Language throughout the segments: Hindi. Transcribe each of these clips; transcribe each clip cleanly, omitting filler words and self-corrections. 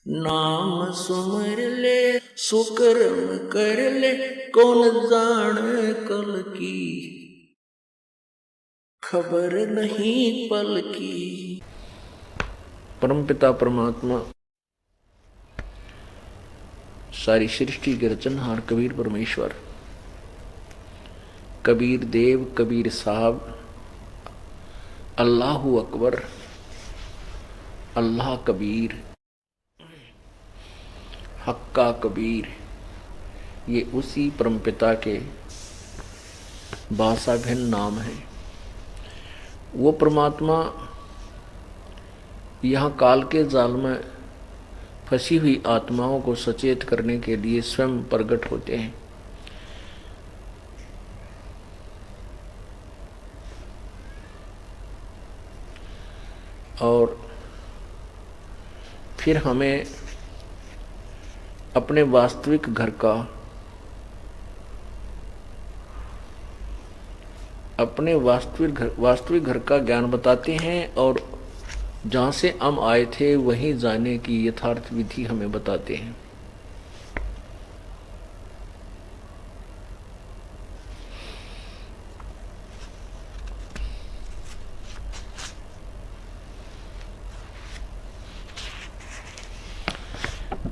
नाम सुमर ले सुकर्म कर ले, कौन जाने कल की खबर नहीं पल की। परमपिता परमात्मा सारी सृष्टि के रचनहार कबीर परमेश्वर, कबीर देव, कबीर साहब, अल्लाहु अकबर, अल्लाह कबीर, हक्का कबीर, ये उसी परमपिता के भाषा भिन्न नाम हैं। वो परमात्मा यहाँ काल के जाल में फंसी हुई आत्माओं को सचेत करने के लिए स्वयं प्रकट होते हैं। और फिर हमें अपने वास्तविक घर का ज्ञान बताते हैं और जहाँ से हम आए थे वहीं जाने की यथार्थ विधि हमें बताते हैं।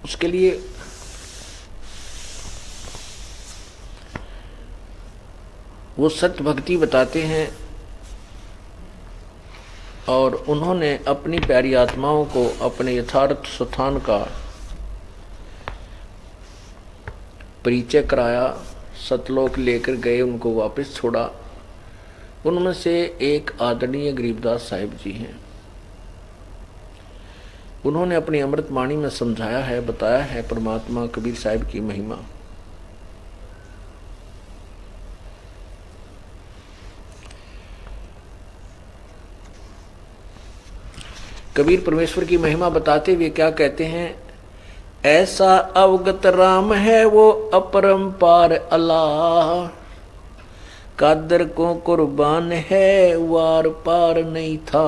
उसके लिए वो सत्य भक्ति बताते हैं और उन्होंने अपनी प्यारी आत्माओं को अपने यथार्थ स्थान का परिचय कराया, सतलोक लेकर गए, उनको वापस छोड़ा। उनमें से एक आदरणीय गरीबदास साहिब जी हैं। उन्होंने अपनी अमृत वाणी में समझाया है, बताया है परमात्मा कबीर साहिब की महिमा। कबीर परमेश्वर की महिमा बताते हुए क्या कहते हैं? ऐसा अवगत राम है वो अपरंपार अल्लाह, कादर को कुर्बान है वार पार नहीं था।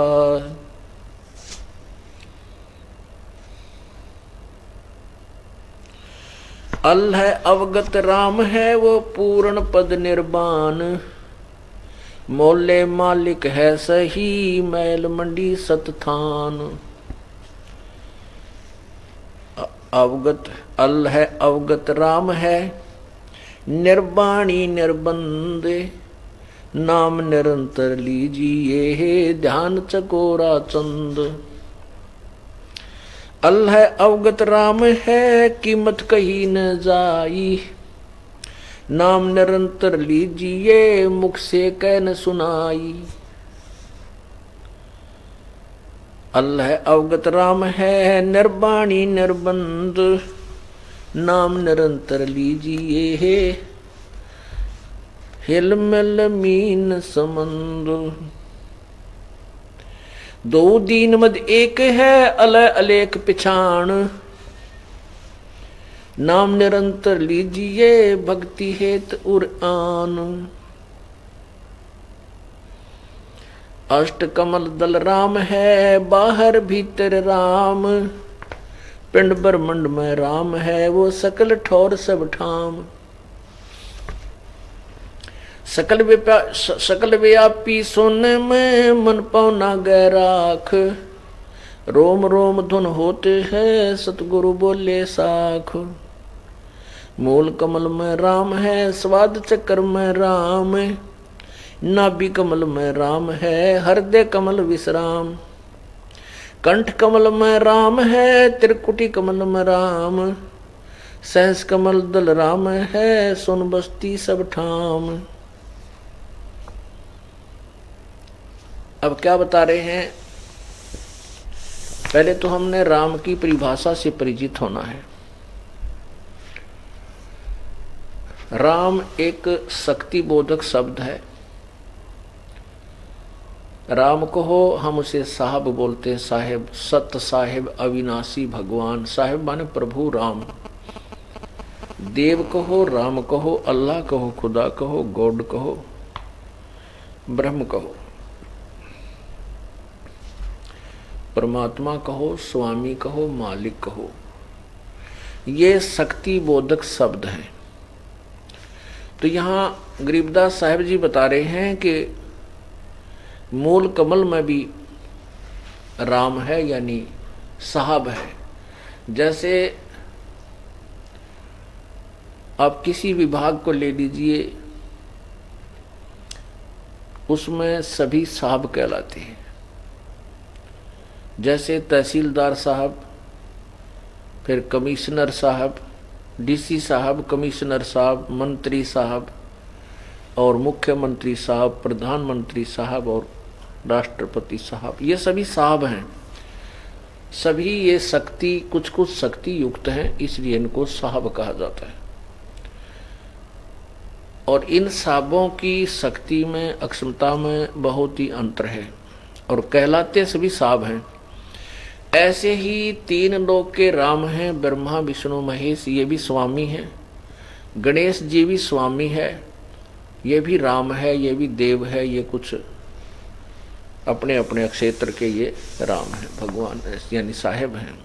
अल्लाह अवगत राम है वो पूर्ण पद निर्वाण, मोले मालिक है सही मैल मंडी सतथान। अवगत अल्लाह अवगत राम है निर्वाणी निर्बंध, नाम निरंतर लीजिए ध्यान चकोरा चंद। अल्लाह अवगत राम है कीमत कही न जाई, नाम निरंतर लीजिए मुख से कह न सुनाई। अल्लाह अवगत राम है निर्वाणी निर्बंध, नाम निरंतर लीजिए हिल मिल मीन समंद। दो दीन मद एक है अलय अलेख पिछाण, नाम निरंतर लीजिए भक्ति हेत उर आन। अष्ट कमल दल राम है बाहर भीतर राम, पिंड ब्रह्मंड में राम है वो सकल ठौर सब ठाम। सकल व्यापी सोने में मन पौना गै राख, रोम रोम धुन होते हैं सतगुरु बोले साख। मूल कमल में राम है स्वाद चक्र में राम, नाभि कमल में राम है हृदय कमल विश्राम। कंठ कमल में राम है त्रिकुटी कमल में राम, सहस कमल दल राम है सुन बस्ती सब ठाम। अब क्या बता रहे हैं? पहले तो हमने राम की परिभाषा से परिचित होना है। राम एक शक्ति बोधक शब्द है। राम को हो हम उसे साहब बोलते हैं, साहेब, सत्य साहेब, अविनाशी भगवान। साहेब माने प्रभु राम। देव कहो, राम कहो, अल्लाह कहो, खुदा कहो, गॉड कहो, ब्रह्म कहो, परमात्मा कहो, स्वामी कहो, मालिक कहो, ये शक्ति बोधक शब्द हैं। तो यहाँ गरीबदास साहब जी बता रहे हैं कि मूल कमल में भी राम है, यानी साहब है। जैसे आप किसी विभाग को ले लीजिए, उसमें सभी साहब कहलाते हैं। जैसे तहसीलदार साहब, फिर कमिश्नर साहब, डीसी साहब, कमिश्नर साहब, मंत्री साहब और मुख्यमंत्री साहब, प्रधानमंत्री साहब और राष्ट्रपति साहब, ये सभी साहब हैं। सभी ये शक्ति कुछ कुछ शक्ति युक्त हैं, इसलिए इनको साहब कहा जाता है। और इन साहबों की शक्ति में, अक्षमता में बहुत ही अंतर है और कहलाते सभी साहब हैं। ऐसे ही तीन लोक के राम हैं, ब्रह्मा विष्णु महेश, ये भी स्वामी हैं। गणेश जी भी स्वामी है, ये भी राम है, ये भी देव है। ये कुछ अपने अपने क्षेत्र के ये राम हैं, भगवान यानी साहेब हैं।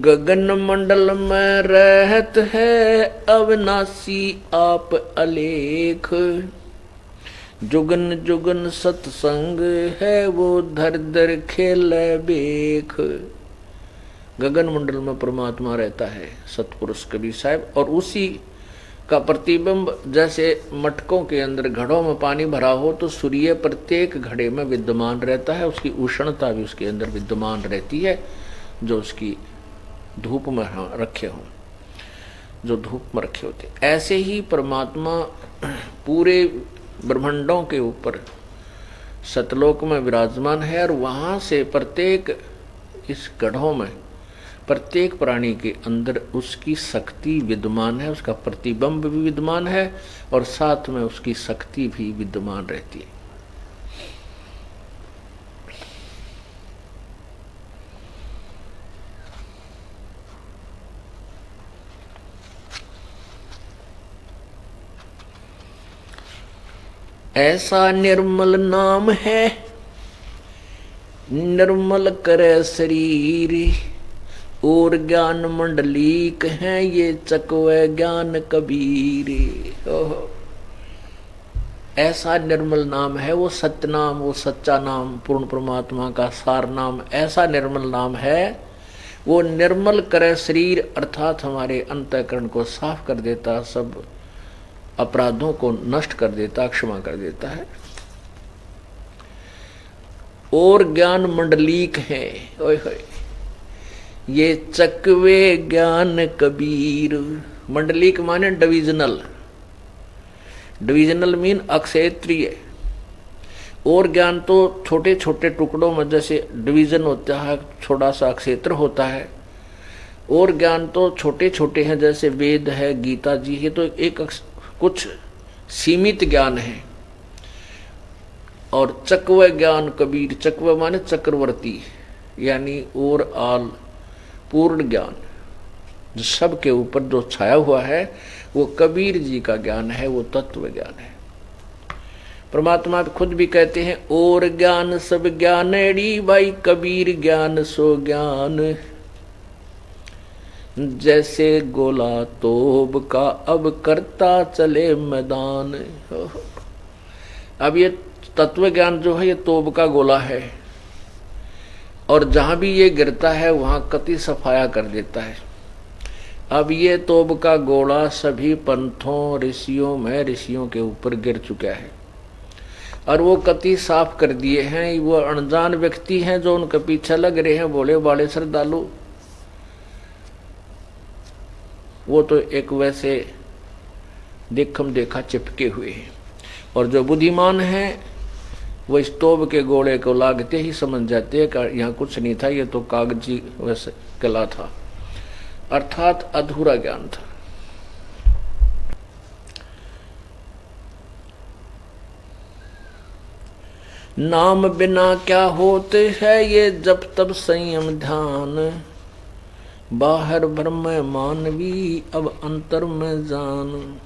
गगन मंडल में रहत है अविनाशी आप अलेख, जुगन जुगन सत्संग है वो धर धर खेल बेख। गगन मंडल में परमात्मा रहता है, सतपुरुष कबीर साहब, और उसी का प्रतिबिंब जैसे मटकों के अंदर घड़ों में पानी भरा हो तो सूर्य प्रत्येक घड़े में विद्यमान रहता है, उसकी उष्णता भी उसके अंदर विद्यमान रहती है, जो उसकी धूप में रखे हों, जो धूप में रखे होते। ऐसे ही परमात्मा पूरे ब्रह्मांडों के ऊपर सतलोक में विराजमान है और वहाँ से प्रत्येक इस गढ़ों में प्रत्येक प्राणी के अंदर उसकी शक्ति विद्यमान है, उसका प्रतिबिंब भी विद्यमान है और साथ में उसकी शक्ति भी विद्यमान रहती है। ऐसा निर्मल नाम है निर्मल करे शरीर, और ज्ञान मंडलीक है ये चकवे ज्ञान कबीर। ऐसा निर्मल नाम है, वो सत्य नाम, वो सच्चा नाम, पूर्ण परमात्मा का सार नाम, ऐसा निर्मल नाम है। वो निर्मल करे शरीर अर्थात हमारे अंतःकरण को साफ कर देता, सब अपराधों को नष्ट कर देता, क्षमा कर देता है। और ज्ञान मंडलीक है, ओए होए, ये चकवे ज्ञान कबीर। मंडलीक माने डिविजनल, डिविजनल मीन अक्षेत्रीय। और ज्ञान तो छोटे छोटे टुकड़ों में जैसे डिवीजन होता है, छोटा सा क्षेत्र होता है। और ज्ञान तो छोटे छोटे हैं, जैसे वेद है, गीता जी है, तो एक कुछ सीमित ज्ञान है। और चकव ज्ञान कबीर, चकव माने चक्रवर्ती, यानी और आल पूर्ण ज्ञान, जो सबके ऊपर जो छाया हुआ है, वो कबीर जी का ज्ञान है, वो तत्व ज्ञान है। परमात्मा खुद भी कहते हैं, और ज्ञान सब ज्ञानेड़ी भाई, कबीर ज्ञान सो ज्ञान। जैसे गोला तोब का अब करता चले मैदान। अब ये तत्व ज्ञान जो है, ये तोब का गोला है, और जहां भी ये गिरता है वहां कति सफाया कर देता है। अब ये तोब का गोला सभी पंथों ऋषियों में, ऋषियों के ऊपर गिर चुका है और वो कति साफ कर दिए हैं। वो अनजान व्यक्ति हैं जो उनके पीछे लग रहे हैं, भोले भाले श्रद्धालु, वो तो एक वैसे देखम देखा चिपके हुए हैं। और जो बुद्धिमान हैं वो इस तोब के गोले को लागते ही समझ जाते हैं कि यहाँ कुछ नहीं था, ये तो कागजी वैसे कला था, अर्थात अधूरा ज्ञान था। नाम बिना क्या होते है, ये जब तब संयम ध्यान। बाहर ब्रह्म मानवी अब अंतर में जान।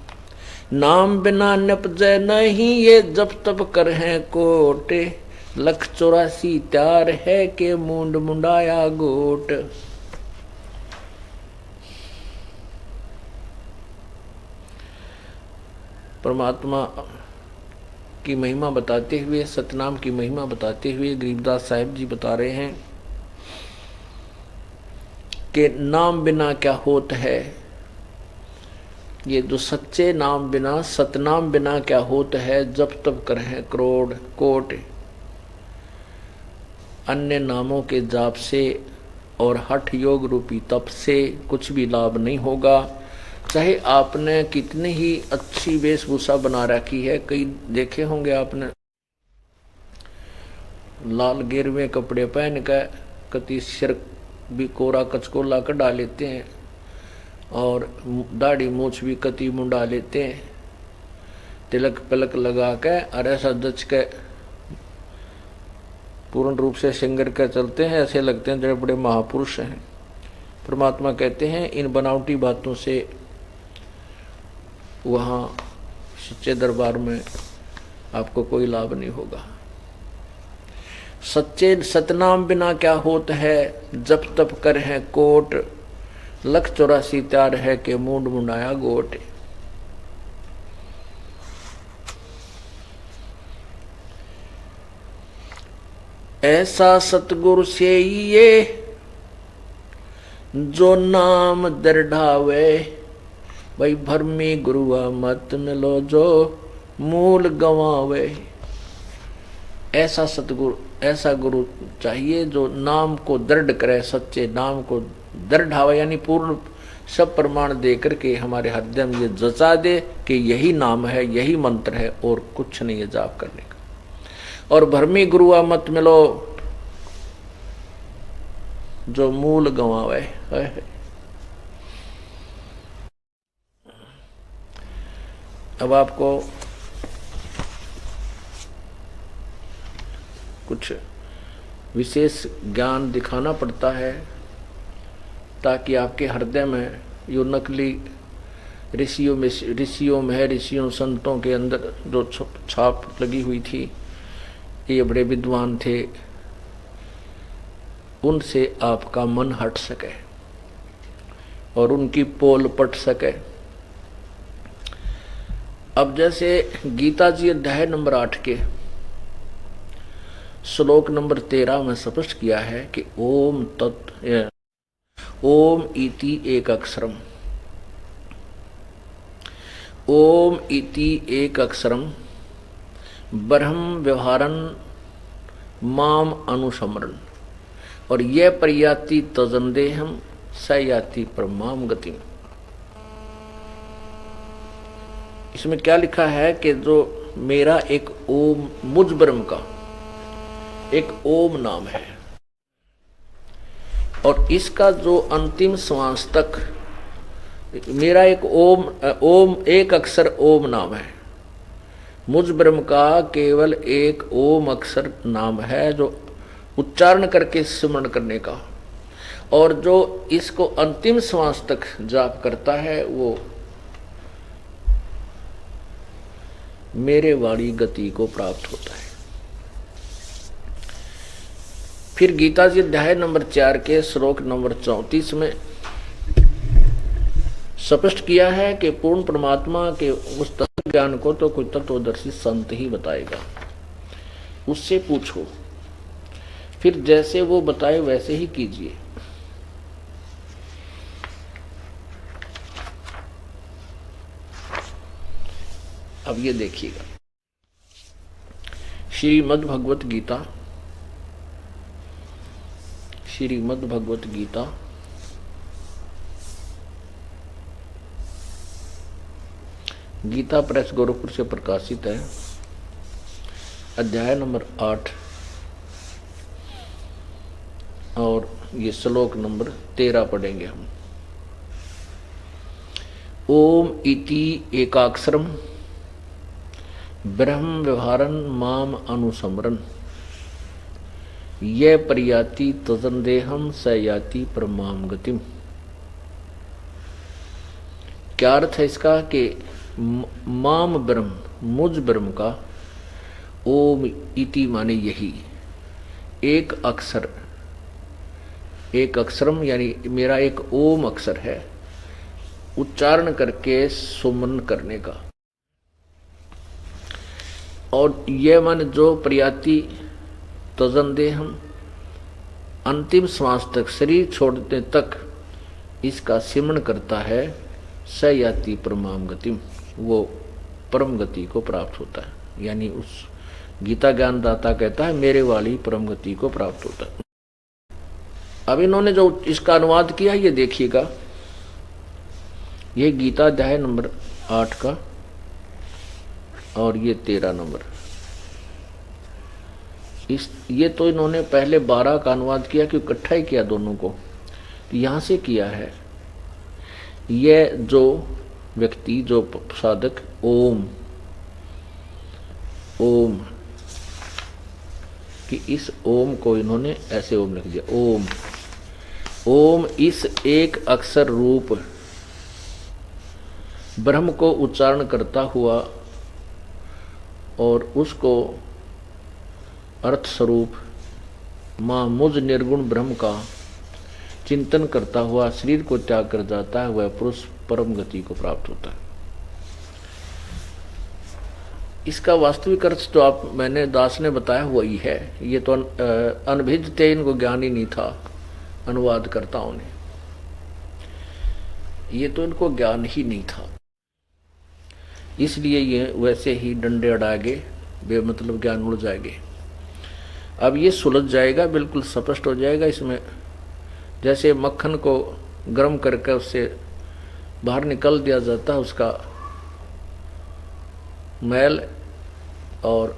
नाम बिना निपजै नहीं ये जप तप कर है कोट। 184 त्यार है के मुंड मुंडाया गोट। परमात्मा की महिमा बताते हुए, सतनाम की महिमा बताते हुए गरीबदास साहिब जी बता रहे हैं कि नाम बिना क्या होत है। ये जो सच्चे नाम बिना, सतनाम बिना क्या होत है, जब तब करें करोड़ कोट। अन्य नामों के जाप से और हठ योग रूपी तप से कुछ भी लाभ नहीं होगा। चाहे आपने कितनी ही अच्छी वेशभूषा बना रखी है, कई देखे होंगे आपने लाल गेरुए कपड़े पहन कर कति सिर भी कोरा कचकोला कढ़ा लेते हैं और दाढ़ी मूछ भी कति मुंडा लेते हैं, तिलक पलक लगा के और ऐसा दच के पूर्ण रूप से सिंगर कर चलते हैं। ऐसे लगते हैं जो बड़े महापुरुष हैं। परमात्मा कहते हैं इन बनावटी बातों से वहाँ सच्चे दरबार में आपको कोई लाभ नहीं होगा। सच्चे सतनाम बिना क्या होत है, जप तप कर है कोट। 184 त्यार है के मुंड मुंडाया गोट। ऐसा सतगुरु से ये जो नाम दृढ़ावे। भाई भरमी गुरुआ मत मिलो जो मूल गंवावे। ऐसा सतगुरु, ऐसा गुरु चाहिए जो नाम को दृढ़ करे, सच्चे नाम को दृढ़ावे, यानी पूर्ण सब प्रमाण दे करके हमारे हृदय में ये जचा दे कि यही नाम है, यही मंत्र है और कुछ नहीं है जाप करने का। और भरमी गुरुआ मत मिलो जो मूल गंवावे है। अब आपको कुछ विशेष ज्ञान दिखाना पड़ता है ताकि आपके हृदय में यो नकली ऋषियों में है, ऋषियों संतों के अंदर जो छाप लगी हुई थी, ये बड़े विद्वान थे, उनसे आपका मन हट सके और उनकी पोल पट सके। अब जैसे गीता जी अध्याय नंबर 8 के श्लोक नंबर 13 में स्पष्ट किया है कि ओम तत् ओम इति एक अक्षरम, ओम इति एक अक्षरम ब्रह्म व्यवहारन माम अनुसमरण। और यह प्रयाति तजंदेहम सयाति परमाम गतिम। इसमें क्या लिखा है कि जो मेरा एक ओम, मुझ ब्रह्म का एक ओम नाम है और इसका जो अंतिम श्वास तक मेरा एक ओम एक अक्षर ओम नाम है। मुझ ब्रह्म का केवल एक ओम अक्षर नाम है जो उच्चारण करके स्मरण करने का, और जो इसको अंतिम श्वास तक जाप करता है वो मेरे वाणी गति को प्राप्त होता है। फिर गीता जी अध्याय नंबर 4 के श्लोक नंबर 34 में स्पष्ट किया है कि पूर्ण परमात्मा के उस तत्व ज्ञान को तो कोई तत्वदर्शी संत ही बताएगा। उससे पूछो, फिर जैसे वो बताए वैसे ही कीजिए। अब ये देखिएगा, श्रीमद् भगवत गीता, श्रीमद् भगवत गीता गीता प्रेस गोरखपुर से प्रकाशित है, अध्याय नंबर 8 और ये श्लोक नंबर 13 पढ़ेंगे हम। ओम इति एकाक्षरम ब्रह्म व्यवहारन माम अनुसमरन ये प्रयाति तजंदेहम सयाति परमाम गतिम। क्या अर्थ है इसका कि माम ब्रह्म, मुझ ब्रह्म का, ओम इति माने यही, एक अक्षर, एक अक्षरम यानी मेरा एक ओम अक्षर है, उच्चारण करके सुमन करने का। और यह मन जो प्रयाति तजन दे, हम अंतिम श्वास तक, शरीर छोड़ने तक इसका सिमरण करता है, स याति परमाम गतिम, वो परम गति को प्राप्त होता है। यानी उस गीता ज्ञानदाता कहता है मेरे वाली परम गति को प्राप्त होता है। अब इन्होंने जो इसका अनुवाद किया ये देखिएगा, ये गीता अध्याय नंबर 8 का और ये 13 नंबर। ये तो इन्होंने पहले 12 का अनुवाद किया कि इकट्ठा ही किया दोनों को, तो यहां से किया है। ये जो व्यक्ति, जो साधक ओम ओम कि इस ओम को इन्होंने ऐसे ओम लिख दिया, ओम ओम इस एक अक्षर रूप ब्रह्म को उच्चारण करता हुआ और उसको अर्थ स्वरूप मां मुझ निर्गुण ब्रह्म का चिंतन करता हुआ शरीर को त्याग कर जाता है, वह पुरुष परम गति को प्राप्त होता है। इसका वास्तविक अर्थ तो आप मैंने दास ने बताया वही है। ये तो अनभिज्ञ थे, इनको ज्ञान ही नहीं था अनुवादकर्ताओं ने, ये तो इनको ज्ञान ही नहीं था, इसलिए ये वैसे ही डंडे अड़ागे बेमतलब ज्ञान उड़ जाएंगे। अब ये सुलझ जाएगा, बिल्कुल स्पष्ट हो जाएगा। इसमें जैसे मक्खन को गर्म करके उससे बाहर निकल दिया जाता है, उसका मैल, और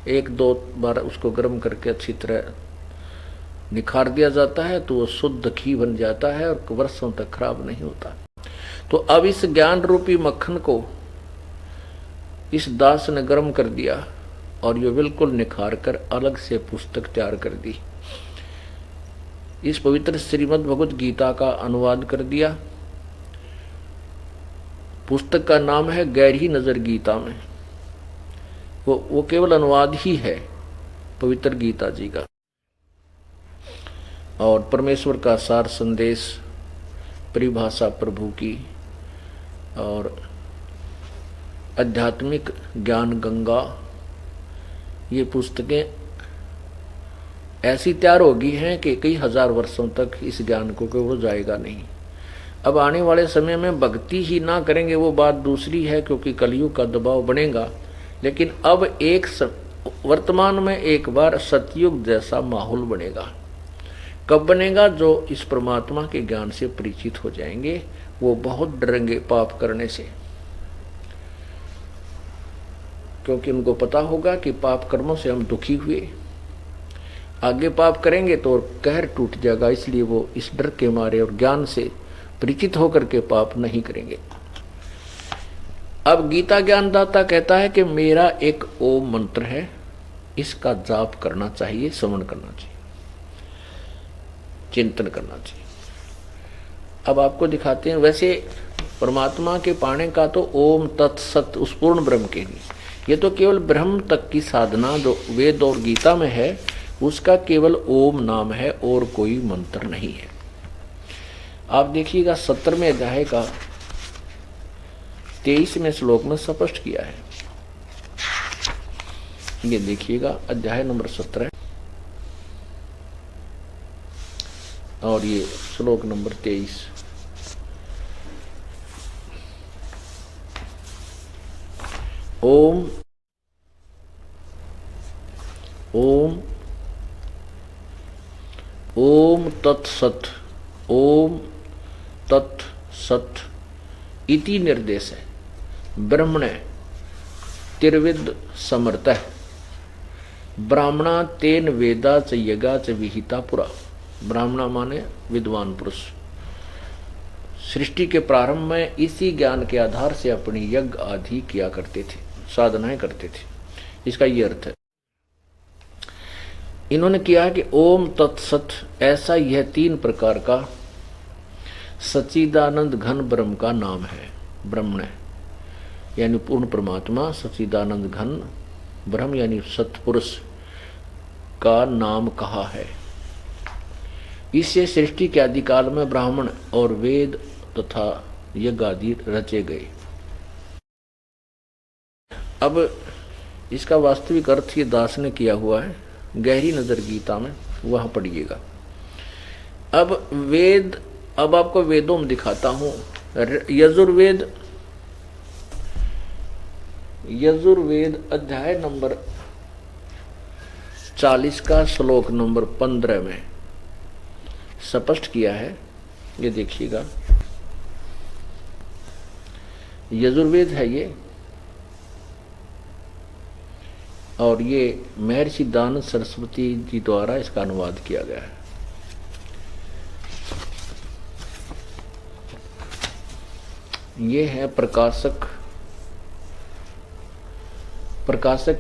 1-2 बार उसको गर्म करके अच्छी तरह निखार दिया जाता है तो वो शुद्ध घी बन जाता है और वर्षों तक खराब नहीं होता। तो अब इस ज्ञान रूपी मक्खन को इस दास ने गर्म कर दिया और ये बिल्कुल निखार कर अलग से पुस्तक तैयार कर दी। इस पवित्र श्रीमद् भगवत गीता का अनुवाद कर दिया। पुस्तक का नाम है गहरी नजर गीता में। वो केवल अनुवाद ही है पवित्र गीता जी का, और परमेश्वर का सार संदेश, परिभाषा प्रभु की, और आध्यात्मिक ज्ञान गंगा, ये पुस्तकें ऐसी तैयार होगी हैं कि कई हजार वर्षों तक इस ज्ञान को वो जाएगा नहीं। अब आने वाले समय में भक्ति ही ना करेंगे वो बात दूसरी है, क्योंकि कलयुग का दबाव बनेगा। लेकिन अब वर्तमान में एक बार सतयुग जैसा माहौल बनेगा। कब बनेगा? जो इस परमात्मा के ज्ञान से परिचित हो जाएंगे वो बहुत डरेंगे पाप करने से, क्योंकि उनको पता होगा कि पाप कर्मों से हम दुखी हुए, आगे पाप करेंगे तो कहर टूट जाएगा। इसलिए वो इस डर के मारे और ज्ञान से परिचित होकर के पाप नहीं करेंगे। अब गीता ज्ञानदाता कहता है कि मेरा एक ओम मंत्र है, इसका जाप करना चाहिए, श्रवण करना चाहिए, चिंतन करना चाहिए। अब आपको दिखाते हैं। वैसे परमात्मा के पाने का तो ओम तत्सत उस पूर्ण ब्रह्म के लिए, ये तो केवल ब्रह्म तक की साधना जो वेद और गीता में है उसका केवल ओम नाम है और कोई मंत्र नहीं है। आप देखिएगा 17वें अध्याय का 23वें श्लोक में स्पष्ट किया है। ये देखिएगा अध्याय नंबर 17 और ये श्लोक नंबर 23। ओम ओम ओम तत्सत, ओम तत्सत इति निर्देश है। ब्रह्मणे तिर्विद समर्थः ब्राह्मणा तेन वेदा च यज्ञा च विहिता पुरा। ब्राह्मणा माने विद्वान पुरुष। सृष्टि के प्रारंभ में इसी ज्ञान के आधार से अपनी यज्ञ आदि किया करते थे, साधनाएं करते थे। इसका ये अर्थ है। इन्होंने किया कि ओम तत्सत ऐसा यह 3 प्रकार का सच्चिदानंद घन ब्रह्म का नाम है। ब्रह्मण यानी पूर्ण परमात्मा, सच्चिदानंद घन ब्रह्म यानी सत्पुरुष का नाम कहा है। इससे सृष्टि के आदिकाल में ब्राह्मण और वेद तथा यज्ञ आदि रचे गए। अब इसका वास्तविक अर्थ ये दास ने किया हुआ है, गहरी नजर गीता में, वहां पढ़िएगा। अब वेद, अब आपको वेदों में दिखाता हूं। यजुर्वेद अध्याय नंबर 40 का श्लोक नंबर 15 में स्पष्ट किया है, ये देखिएगा। यजुर्वेद है ये, और ये महर्षि दानव सरस्वती जी द्वारा इसका अनुवाद किया गया है। ये है प्रकाशक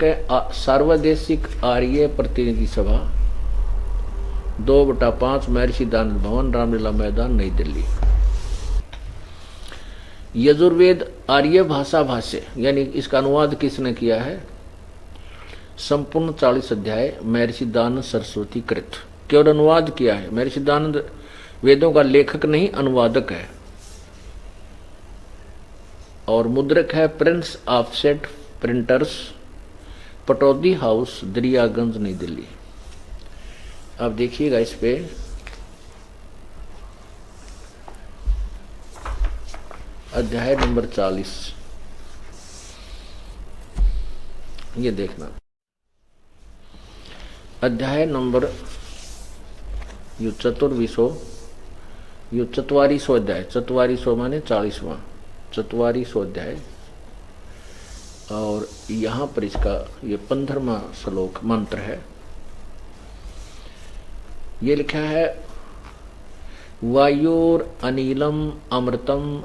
है सार्वदेशिक आर्य प्रतिनिधि सभा 2/5 महर्षि दानव भवन, रामलीला मैदान, नई दिल्ली। यजुर्वेद आर्य भाषा भाष्य यानी इसका अनुवाद किसने किया है? संपूर्ण 40 अध्याय महर्षि दानव सरस्वती कृत, केवल अनुवाद किया है। महर्षि दानव वेदों का लेखक नहीं, अनुवादक है। और मुद्रक है Prince offset printers, Pataudi house, Daryaganj, नई दिल्ली। अब देखिएगा इस पे, अध्याय नंबर 40, ये देखना। अध्याय नंबर यो 2400, यो 4400 अध्याय, 4400 माने 40वां, 4400 अध्याय। और यहाँ पर इसका ये 15वां श्लोक मंत्र है। ये लिखा है वायोर अनिलम अमृतम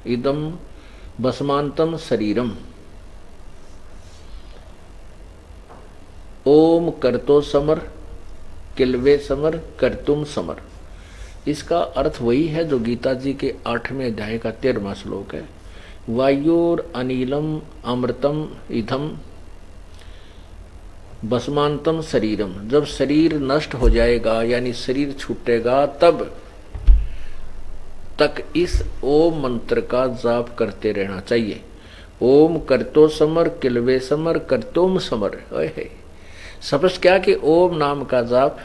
इदम भस्मांतम शरीरम ओम करतो समर किलवे समर करतुम समर। इसका अर्थ वही है जो गीता जी के 8वें अध्याय का 13वां श्लोक है। वायुर अनिलम अमृतम इधम भस्मांतम शरीरम। जब शरीर नष्ट हो जाएगा यानी शरीर छूटेगा तब तक इस ओम मंत्र का जाप करते रहना चाहिए। ओम करतो समर किलवे समर करतुम समर। समझ क्या कि ओम नाम का जाप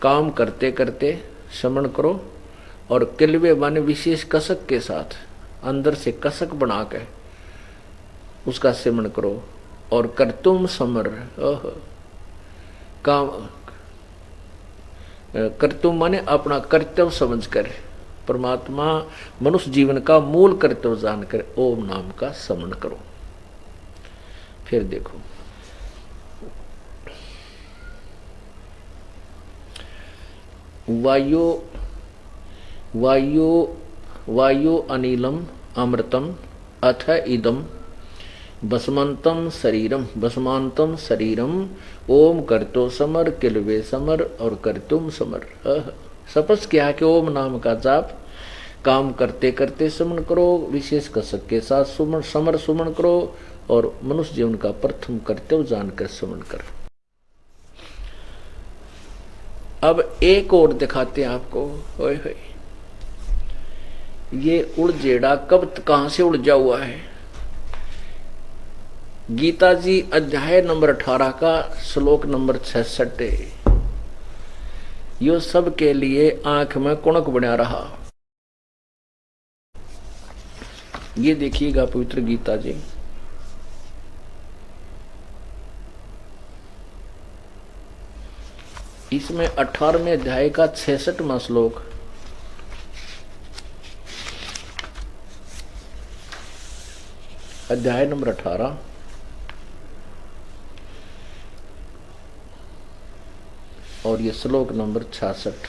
काम करते करते श्रवण करो, और किलवे माने विशेष कसक के साथ अंदर से कसक बना के उसका सेवन करो। और करतुम समर, काम करतुम माने अपना कर्तव्य समझकर, परमात्मा मनुष्य जीवन का मूल कर्तव्य जानकर ओम नाम का स्मरण करो। फिर देखो वायु अनिलम अमृतम अथ इदम भस्मंतम शरीरम ओम करतो समर किलवे समर और करतुम समर। सपस क्या कि ओम नाम का जाप काम करते करते सुमन करो, विशेष कसक के साथ समर सुमन करो, और मनुष्य जीवन का प्रथम कर्तव्य जानकर सुमन करो। अब एक और दिखाते हैं आपको। होए होए, ये उड़जेड़ा कब कहां से उड़ जा हुआ है। गीता जी अध्याय नंबर 18 का श्लोक नंबर 66। यो सब के लिए आंख में कुणक बना रहा। ये देखिएगा पवित्र गीता जी, इसमें 18वें अध्याय का 66वां श्लोक। अध्याय नंबर 18 और ये श्लोक नंबर 66।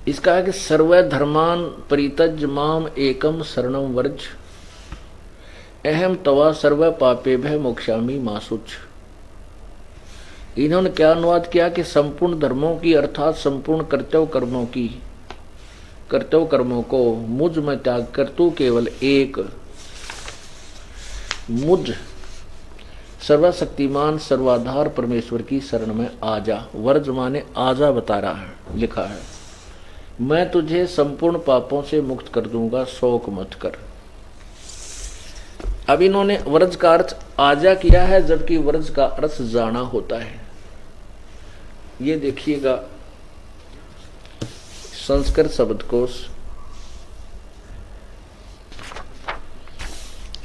इसका है कि सर्वधर्मान परित्यज्य माम एकम शरणम वर्ज अहम तवा सर्व पापेभ्य मोक्षामि मा शुच। इन्होंने क्या अनुवाद किया कि संपूर्ण धर्मों की अर्थात संपूर्ण कर्तव्य कर्मों को मुझ में त्याग कर तू केवल एक मुझ सर्वशक्तिमान सर्वाधार परमेश्वर की शरण में आ जा। वर्ज माने आजा बता रहा है, लिखा है, मैं तुझे संपूर्ण पापों से मुक्त कर दूंगा, शोक मत कर। अब इन्होंने व्रज का अर्थ आजा किया है, जबकि व्रज का अर्थ जाना होता है। ये देखिएगा संस्कृत शब्दकोश,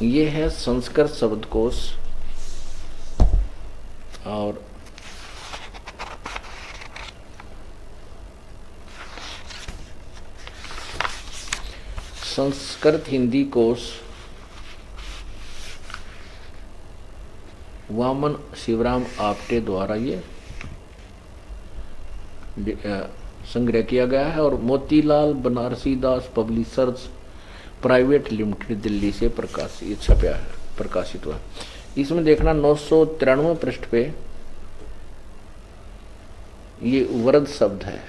ये है संस्कृत शब्दकोश और संस्कृत हिंदी कोश वामन शिवराम आपटे द्वारा ये संग्रह किया गया है और मोतीलाल बनारसी दास पब्लिशर्स प्राइवेट लिमिटेड दिल्ली से प्रकाशित हुआ। इसमें देखना 993 पृष्ठ पे ये व्रज शब्द है।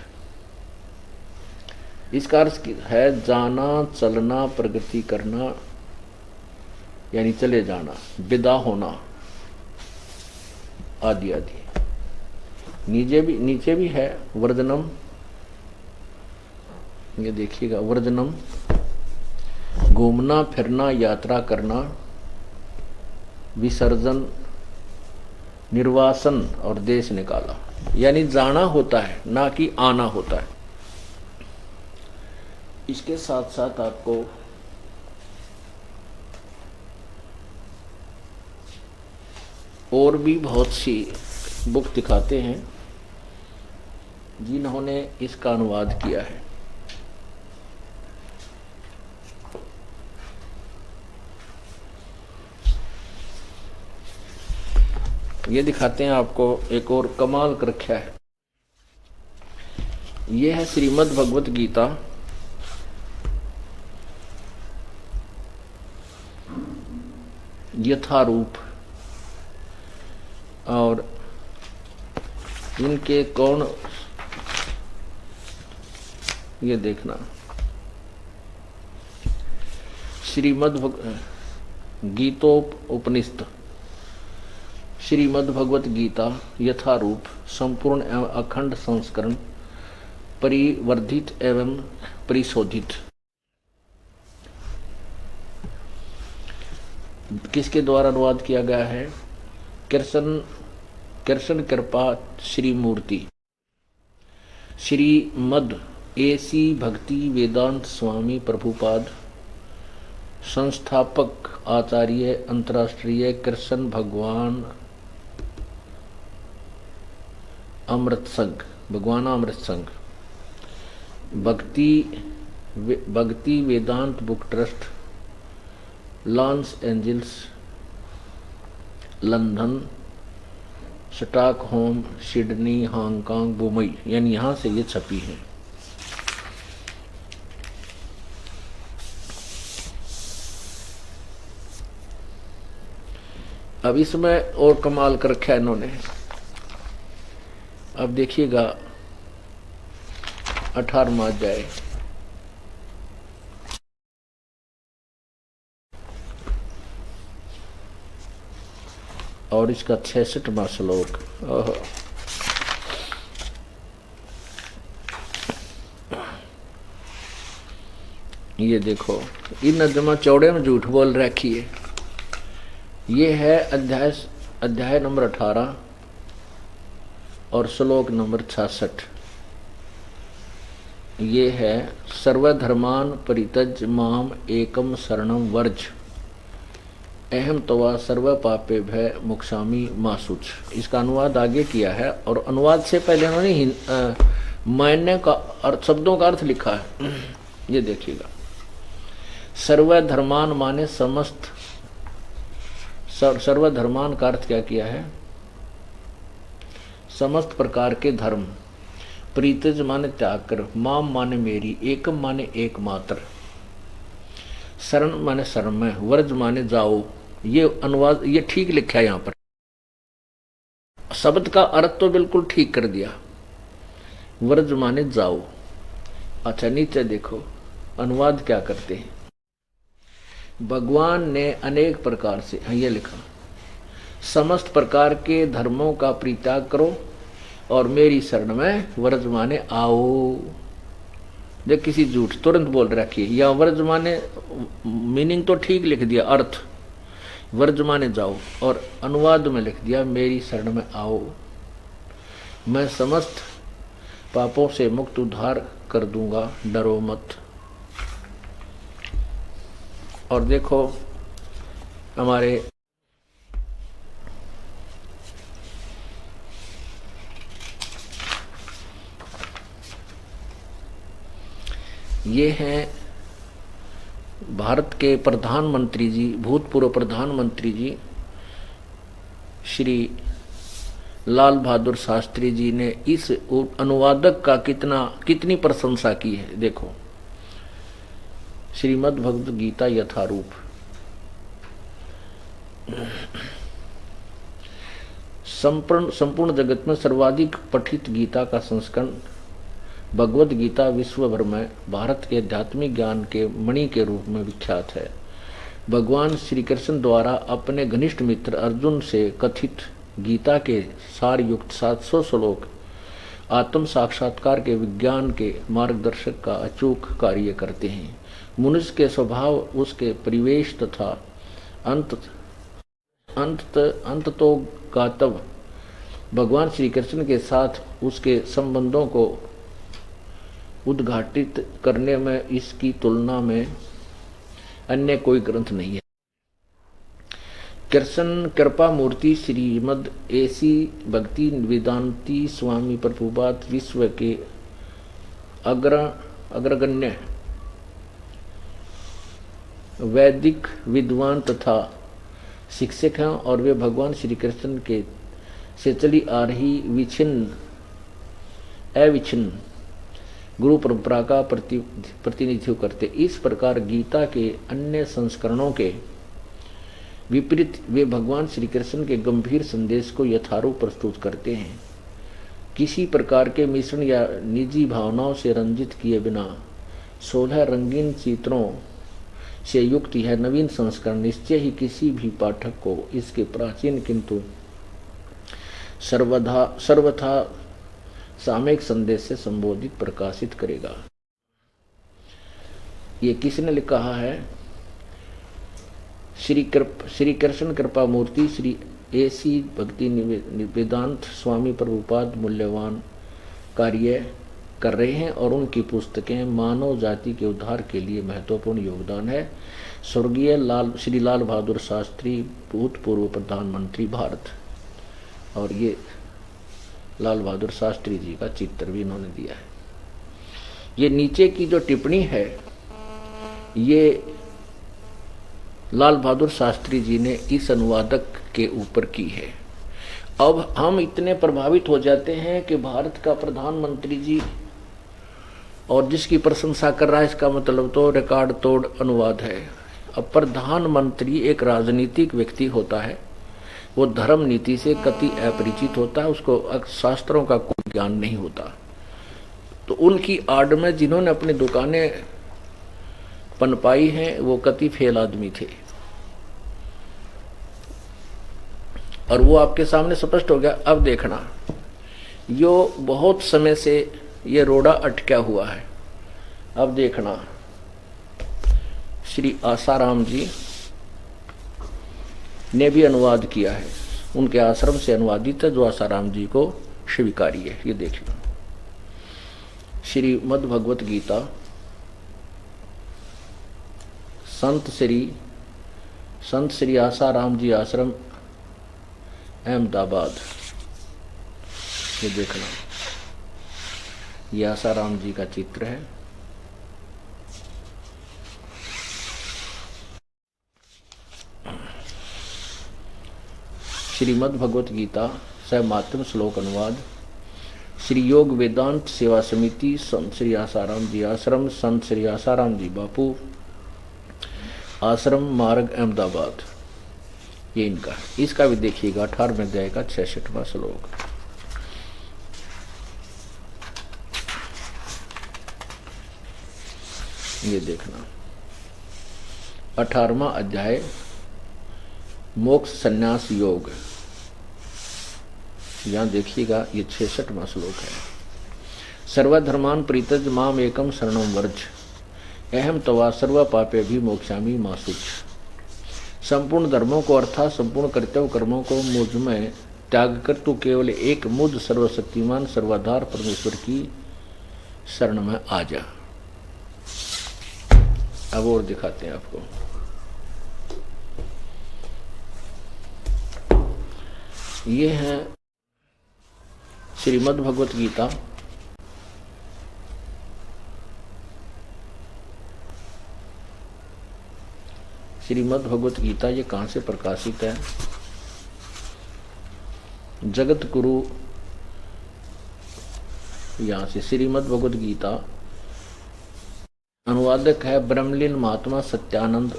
इसका अर्थ है जाना, चलना, प्रगति करना, यानी चले जाना, विदा होना आदि आदि। नीचे भी है वर्जनम, ये देखिएगा, वर्जनम घूमना फिरना, यात्रा करना, विसर्जन, निर्वासन और देश निकाला, यानी जाना होता है ना कि आना होता है। इसके साथ साथ आपको और भी बहुत सी बुक दिखाते हैं जिन्होंने इसका अनुवाद किया है। ये दिखाते हैं आपको एक और कमाल कर रखा है। ये है श्रीमद् भगवत गीता, यथारूप, और इनके कौन, ये देखना, श्रीमद् गीतोपनिषद, श्रीमद् भगवत गीता यथारूप, संपूर्ण एवं अखंड संस्करण, परिवर्धित एवं परिशोधित। किसके द्वारा अनुवाद किया गया है? कृष्ण कृपा श्री मूर्ति, श्रीमद् एसी भक्ति वेदांत स्वामी प्रभुपाद, संस्थापक आचार्य अंतर्राष्ट्रीय कृष्ण भगवान अमृत संघ, भक्ति वेदांत बुक ट्रस्ट, लॉस एंजल्स, London, Stockholm, Sydney, Hong Kong, Mumbai, यानी यहाँ से ये छपी है। अब इसमें और कमाल कर रखा है इन्होंने। अब देखिएगा 18वां अध्याय, और इसका 66वां श्लोक। ये देखो, इन नजमा चौड़े में झूठ बोल रखी है। ये है अध्याय नंबर 18 और श्लोक नंबर 66। ये है सर्वधर्मान परित्यज्य माम एकम शरणम वर्ज, अहम तवा सर्व पापे भय मुक्षामी मासुच। इसका अनुवाद आगे किया है, और अनुवाद से पहले उन्होंने मायने का अर्थ, शब्दों का अर्थ लिखा है। ये देखिएगा, सर्वधर्मान माने समस्त, सर्वधर्मान का अर्थ क्या किया है? समस्त प्रकार के धर्म, प्रीतज माने त्याग कर, माम माने मेरी, एकम माने एकमात्र, शरण माने शरण में, वर्ज माने जाओ। ये अनुवाद ये ठीक लिखा है यहाँ पर। शब्द का अर्थ तो बिल्कुल ठीक कर दिया, व्रज माने जाओ। अच्छा नीचे देखो अनुवाद क्या करते हैं। भगवान ने अनेक प्रकार से ये लिखा, समस्त प्रकार के धर्मों का परित्याग करो और मेरी शरण में व्रज माने आओ। देख किसी झूठ तुरंत बोल रखी है, या व्रज माने मीनिंग तो ठीक लिख दिया अर्थ, व्रज माने जाओ, और अनुवाद में लिख दिया मेरी शरण में आओ, मैं समस्त पापों से मुक्त उद्धार कर दूंगा, डरो मत। और देखो हमारे ये हैं भारत के प्रधानमंत्री जी, भूतपूर्व प्रधानमंत्री जी श्री लाल बहादुर शास्त्री जी ने इस अनुवादक का कितनी प्रशंसा की है। देखो श्रीमद् भगवद गीता यथारूप, संपूर्ण जगत में सर्वाधिक पठित गीता का संस्करण भगवद गीता विश्व भर में भारत के आध्यात्मिक ज्ञान के मणि के रूप में विख्यात है। भगवान श्री कृष्ण द्वारा अपने घनिष्ठ मित्र अर्जुन से कथित गीता के सार युक्त 700 श्लोक आत्म साक्षात्कार के विज्ञान के मार्गदर्शक का अचूक कार्य करते हैं। मनुष्य के स्वभाव, उसके परिवेश तथा अंत तो गातव भगवान श्री कृष्ण के साथ उसके संबंधों को उद्घाटित करने में इसकी तुलना में अन्य कोई ग्रंथ नहीं है। कृष्ण कृपा मूर्ति श्रीमद एसी भक्ति वेदांती स्वामी प्रभुपाद विश्व के अग्रगण्य वैदिक विद्वान तथा शिक्षक हैं और वे भगवान श्री कृष्ण के से चली आ रही अविच्छिन्न गुरु परंपरा का प्रतिनिधित्व करते। इस प्रकार गीता के अन्य संस्करणों के विपरीत वे भगवान श्री कृष्ण के गंभीर संदेश को यथारूप प्रस्तुत करते हैं। किसी प्रकार के मिश्रण या निजी भावनाओं से रंजित किए बिना 16 रंगीन चित्रों से युक्त यह नवीन संस्करण निश्चय ही किसी भी पाठक को इसके प्राचीन किंतु सर्वथा सामयिक संदेश से संबोधित प्रकाशित करेगा। ये किसने लिखा है? श्री कृष्ण कृपा मूर्ति श्री एसी भक्ति वेदांत स्वामी प्रभुपाद मूल्यवान कार्य कर रहे हैं और उनकी पुस्तकें मानव जाति के उद्धार के लिए महत्वपूर्ण योगदान है। स्वर्गीय श्री लाल बहादुर शास्त्री, भूतपूर्व प्रधानमंत्री भारत। और ये लाल बहादुर शास्त्री जी का चित्र भी इन्होंने दिया है। ये नीचे की जो टिप्पणी है ये लाल बहादुर शास्त्री जी ने इस अनुवादक के ऊपर की है। अब हम इतने प्रभावित हो जाते हैं कि भारत का प्रधानमंत्री जी और जिसकी प्रशंसा कर रहा है, इसका मतलब तो रिकॉर्ड तोड़ अनुवाद है। अब प्रधानमंत्री एक राजनीतिक व्यक्ति होता है, वो धर्म नीति से कति अपरिचित होता है, उसको शास्त्रों का कोई ज्ञान नहीं होता। तो उनकी आड़ में जिन्होंने अपनी दुकानें पनपाई हैं वो कति फेल आदमी थे और वो आपके सामने स्पष्ट हो गया। अब देखना, यो बहुत समय से ये रोड़ा अटका हुआ है। अब देखना, श्री आसाराम जी ने भी अनुवाद किया है, उनके आश्रम से अनुवादित है, जो आसाराम जी को स्वीकारी है। ये देख लो, श्रीमद् भगवत गीता, संत श्री आसाराम जी आश्रम अहमदाबाद। ये देखना, ये आसाराम जी का चित्र है। श्रीमद् भगवत गीता सहमात्म श्लोक अनुवाद, श्री योग वेदांत सेवा समिति, संत श्री आसाराम जी आश्रम, संत श्री आसाराम जी बापू आश्रम मार्ग अहमदाबाद। ये इनका है। इसका भी देखिएगा 18वें अध्याय का 66वां श्लोक। ये देखना 18वां अध्याय मोक्ष संन्यास योग। यहां देखिएगा ये 66वां श्लोक है। सर्वधर्मान प्रीतज माम एकम शरणम वर्ज अहम तवा सर्व पापे भी मोक्षामी मासुच। संपूर्ण धर्मों को अर्थात संपूर्ण कर्तव्य कर्मों को मुझ में त्याग कर तू केवल एक मुझ सर्वशक्तिमान सर्वाधार परमेश्वर की शरण में आ जा। अब और दिखाते हैं आपको। ये है श्रीमद् भगवत गीता, श्रीमद् भगवत गीता। ये कहाँ से प्रकाशित है? जगत गुरु, यहाँ से श्रीमद् भगवत गीता। अनुवादक है ब्रह्मलीन महात्मा सत्यानंद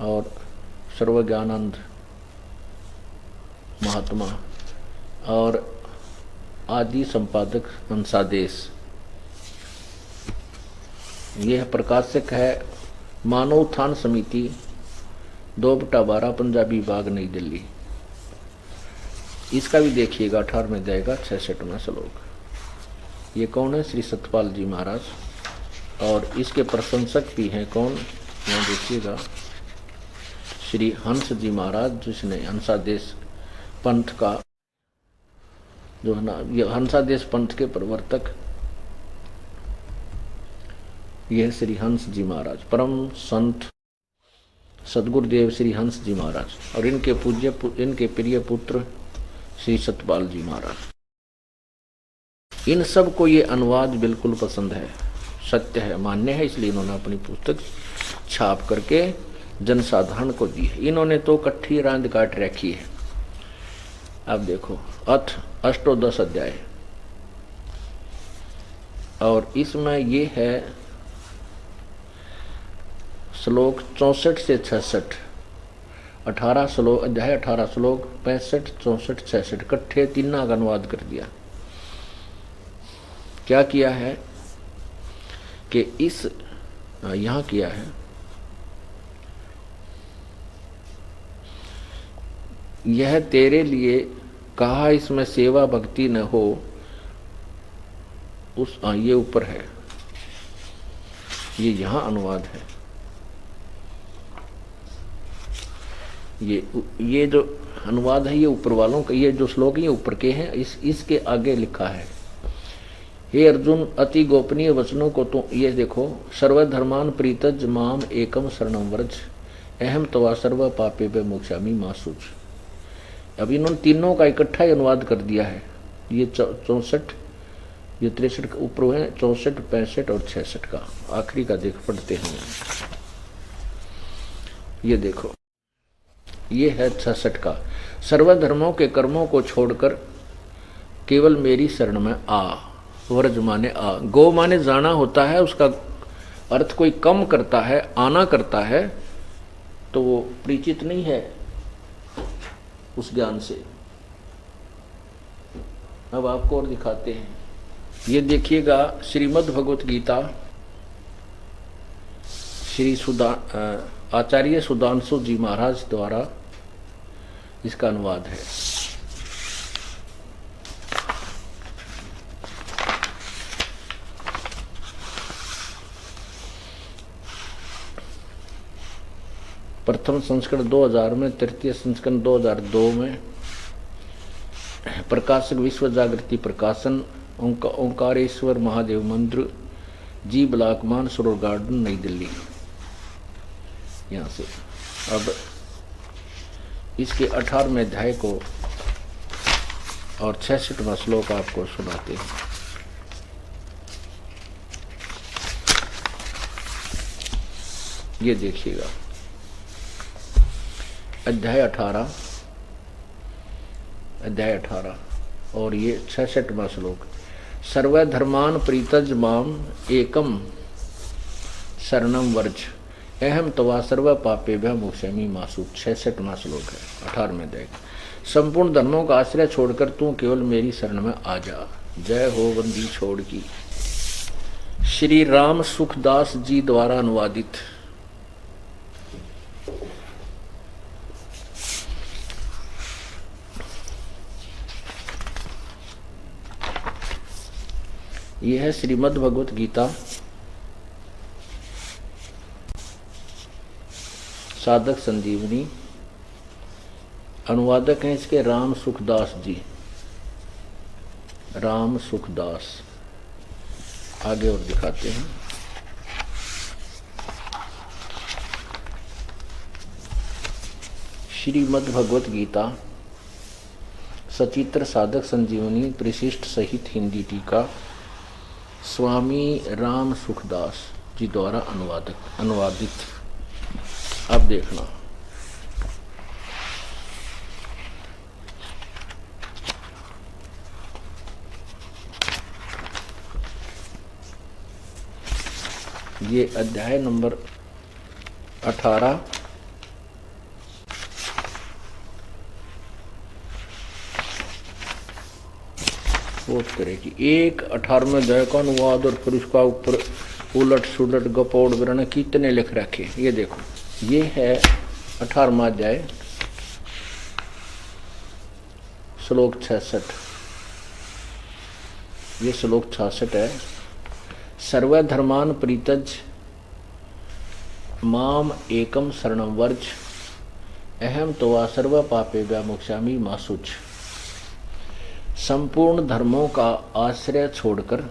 और सर्वज्ञानंद महात्मा, और आदि संपादक हंसादेश। यह प्रकाशक है मानव उत्थान समिति 2/12 पंजाबी बाग नई दिल्ली। इसका भी देखिएगा 18वें अध्याय का 66वां श्लोक। ये कौन है? श्री सतपाल जी महाराज, और इसके प्रशंसक भी हैं कौन? यहाँ देखिएगा श्री हंस जी महाराज, जिसने हंसादेश पंथ का जो है ना, ये हंसादेश पंथ के प्रवर्तक यह श्री हंस जी महाराज, परम संत सदगुरुदेव श्री हंस जी महाराज, और इनके पूज्य इनके प्रिय पुत्र श्री सतपाल जी महाराज। इन सब को ये अनुवाद बिल्कुल पसंद है, सत्य है, मान्य है, इसलिए इन्होंने अपनी पुस्तक छाप करके जनसाधारण को दी है। इन्होंने तो कट्ठी रांद काट रखी है। अब देखो अथ अष्टोदश अध्याय, और इसमें ये है श्लोक 64 से 66, 18 श्लोक, अध्याय 18 श्लोक 65, 64, 66 इकट्ठे तीनों का अनुवाद कर दिया। क्या किया है कि इस यहाँ किया है, यह तेरे लिए कहा इसमें सेवा भक्ति न हो उस ये ऊपर है, ये यहाँ अनुवाद है। ये जो अनुवाद है ये ऊपर वालों का, ये जो श्लोक ये ऊपर के हैं, इसके आगे लिखा है, हे अर्जुन अति गोपनीय वचनों को तो ये देखो, सर्वधर्मान प्रीतज माम एकम शरणम व्रज अहम तवा सर्व पापे पे मोक्षामि मा शुच। अब इन्होंने तीनों का इकट्ठा ही अनुवाद कर दिया है। ये 64, ये 63 का ऊपर है, 64, 65 और 66 का आखिरी का देख पढ़ते हैं। ये देखो ये है 66 का, सर्वधर्मों के कर्मों को छोड़कर केवल मेरी शरण में आ। व्रज माने आ, गो माने जाना होता है, उसका अर्थ कोई कम करता है, आना करता है, तो वो परिचित नहीं है उस ज्ञान से। अब आपको और दिखाते हैं। ये देखिएगा श्रीमद् भगवत गीता, श्री आचार्य सुधांशु जी महाराज द्वारा इसका अनुवाद है। प्रथम संस्करण 2000 में, तृतीय संस्करण 2002 में, प्रकाशक विश्व जागृति प्रकाशन, ओंकारेश्वर महादेव मंदिर, जी ब्लॉक मानसरोवर गार्डन नई दिल्ली। यहाँ से अब इसके 18वें अध्याय को और 66वां श्लोक आपको सुनाते हैं। ये देखिएगा अध्याय 18 और ये 66वां श्लोक। सर्वधर्मान प्रीतज माम एकम शरणम वर्ज अहम तवा सर्व पापे भ्य मोक्षमी मासु 66वां श्लोक है 18वें अध्याय। संपूर्ण धर्मों का आश्रय छोड़कर तू केवल मेरी शरण में आ जा। जय हो बंदी छोड़ की। श्री राम सुखदास जी द्वारा अनुवादित। यह है श्रीमद् भगवत गीता साधक संजीवनी। अनुवादक हैं इसके राम सुखदास जी। राम सुखदास। आगे और दिखाते हैं। श्रीमद् भगवत गीता सचित्र साधक संजीवनी परिशिष्ट सहित हिंदी टीका स्वामी राम सुखदास जी द्वारा अनुवादित। अब देखना, ये अध्याय नंबर 18 सोच करेगी। एक 18वें अध्याय का अनुवाद और फिर उसका ऊपर उलट सुलट गपोड़ वर्ण कितने लिख रखे। ये देखो, ये है 18वां अध्याय श्लोक 66। ये श्लोक 66 है। सर्वधर्मान परित्यज माम एकम शरणं वर्ज अहम तवा सर्व पापेभ्य मोक्षामि मा शुच। संपूर्ण धर्मों का आश्रय छोड़कर